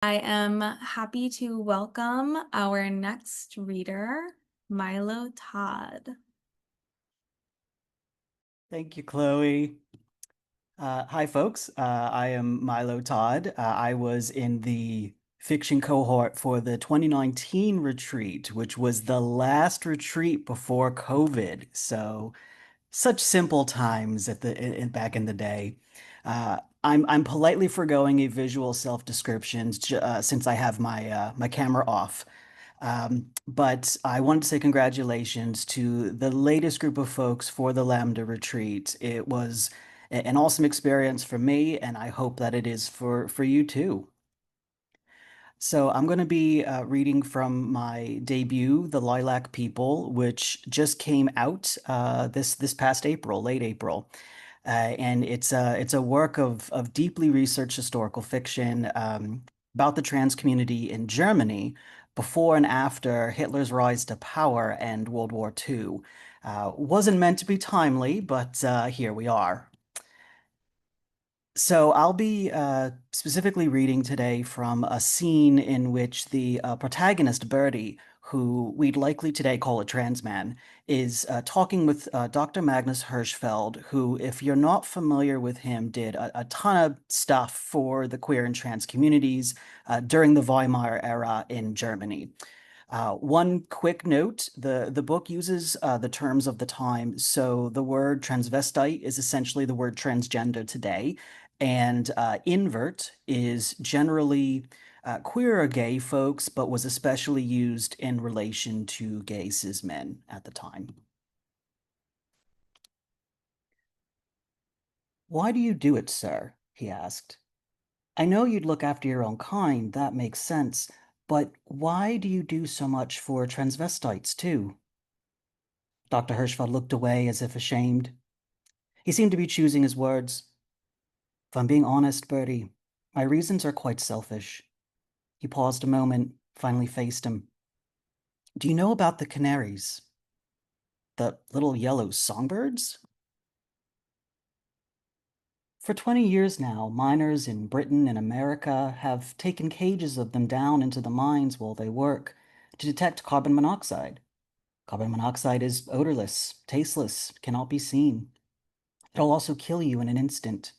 I am happy to welcome our next reader, Milo Todd. Thank you, Chloe. Hi, folks. I am Milo Todd. I was in the fiction cohort for the 2019 retreat, which was the last retreat before COVID. So, such simple times back in the day. I'm politely foregoing a visual self-description since I have my camera off. But I wanted to say congratulations to the latest group of folks for the Lambda retreat. It was an awesome experience for me, and I hope that it is for you too. So I'm going to be reading from my debut, The Lilac People, which just came out this past April, late April. And it's a work of deeply researched historical fiction about the trans community in Germany before and after Hitler's rise to power and World War II. Wasn't meant to be timely, but here we are. So I'll be specifically reading today from a scene in which the protagonist, Birdie, who we'd likely today call a trans man, is talking with Dr. Magnus Hirschfeld, who, if you're not familiar with him, did a ton of stuff for the queer and trans communities during the Weimar era in Germany. One quick note, the book uses the terms of the time. So the word transvestite is essentially the word transgender today, and invert is generally queer or gay folks, but was especially used in relation to gay cis men at the time. "Why do you do it, sir?" he asked. "I know you'd look after your own kind, that makes sense, but why do you do so much for transvestites, too?" Dr. Hirschfeld looked away as if ashamed. He seemed to be choosing his words. "If I'm being honest, Bertie, my reasons are quite selfish." He paused a moment, finally faced him. "Do you know about the canaries? The little yellow songbirds? For 20 years now, miners in Britain and America have taken cages of them down into the mines while they work to detect carbon monoxide. Carbon monoxide is odorless, tasteless, cannot be seen. It'll also kill you in an instant.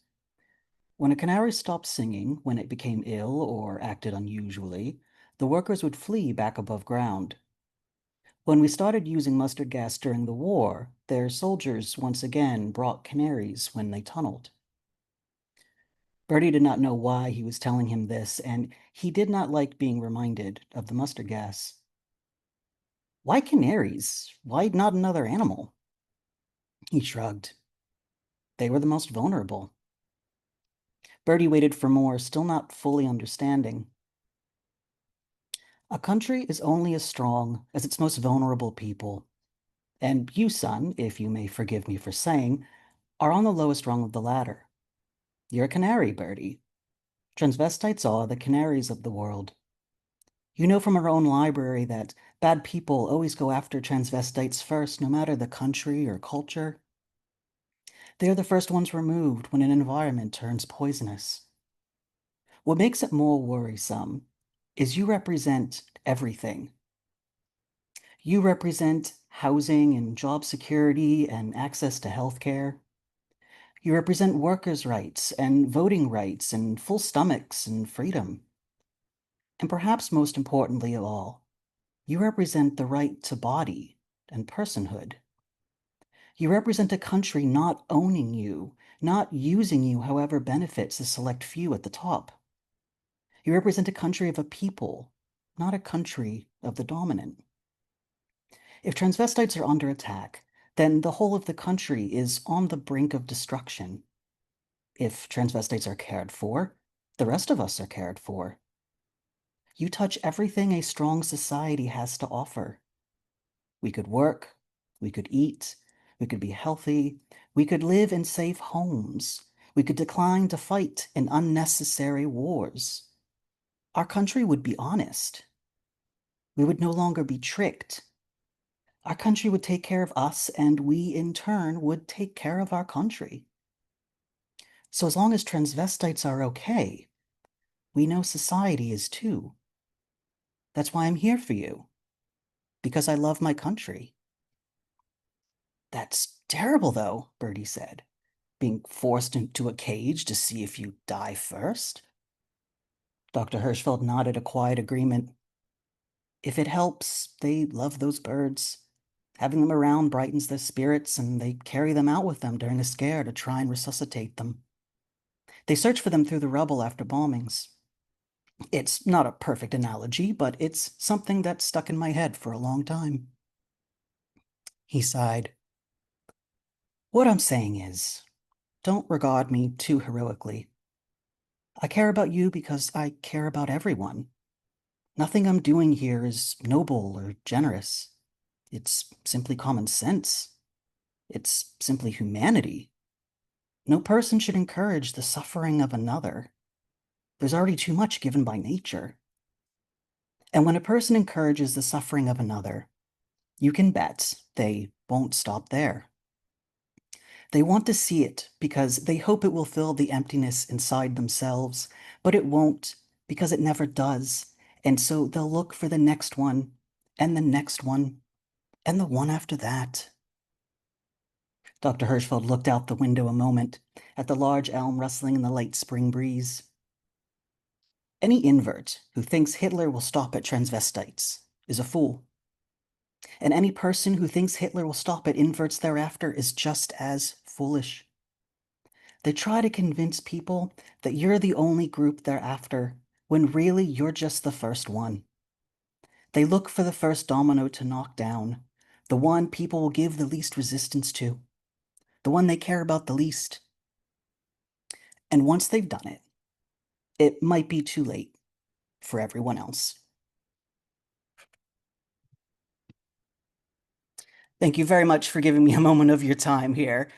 When a canary stopped singing, when it became ill or acted unusually, the workers would flee back above ground. When we started using mustard gas during the war, their soldiers once again brought canaries when they tunneled." Bertie did not know why he was telling him this, and he did not like being reminded of the mustard gas. "Why canaries? Why not another animal?" He shrugged. "They were the most vulnerable." Bertie waited for more, still not fully understanding. "A country is only as strong as its most vulnerable people. And you, son, if you may forgive me for saying, are on the lowest rung of the ladder. You're a canary, Bertie. Transvestites are the canaries of the world. You know from our own library that bad people always go after transvestites first, no matter the country or culture. They are the first ones removed when an environment turns poisonous. What makes it more worrisome is you represent everything. You represent housing and job security and access to health care. You represent workers' rights and voting rights and full stomachs and freedom. And perhaps most importantly of all, you represent the right to body and personhood. You represent a country not owning you, not using you however benefits a select few at the top. You represent a country of a people, not a country of the dominant. If transvestites are under attack, then the whole of the country is on the brink of destruction. If transvestites are cared for, the rest of us are cared for. You touch everything a strong society has to offer. We could work, we could eat, we could be healthy, we could live in safe homes, we could decline to fight in unnecessary wars. Our country would be honest. We would no longer be tricked. Our country would take care of us, and we, in turn, would take care of our country. So as long as transvestites are okay, we know society is too. That's why I'm here for you, because I love my country. That's terrible, though, Bertie said, being forced into a cage to see if you die first. Dr. Hirschfeld nodded a quiet agreement. If it helps, they love those birds. Having them around brightens their spirits, and they carry them out with them during a scare to try and resuscitate them. They search for them through the rubble after bombings. It's not a perfect analogy, but it's something that stuck in my head for a long time. He sighed. What I'm saying is, don't regard me too heroically. I care about you because I care about everyone. Nothing I'm doing here is noble or generous. It's simply common sense. It's simply humanity. No person should encourage the suffering of another. There's already too much given by nature. And when a person encourages the suffering of another, you can bet they won't stop there. They want to see it because they hope it will fill the emptiness inside themselves, but it won't because it never does. And so they'll look for the next one, and the next one, and the one after that. Dr. Hirschfeld looked out the window a moment at the large elm rustling in the late spring breeze. Any invert who thinks Hitler will stop at transvestites is a fool. And any person who thinks Hitler will stop at inverts thereafter is just as foolish. They try to convince people that you're the only group they're after, when really you're just the first one. They look for the first domino to knock down, the one people will give the least resistance to, the one they care about the least. And once they've done it, it might be too late for everyone else. Thank you very much for giving me a moment of your time here.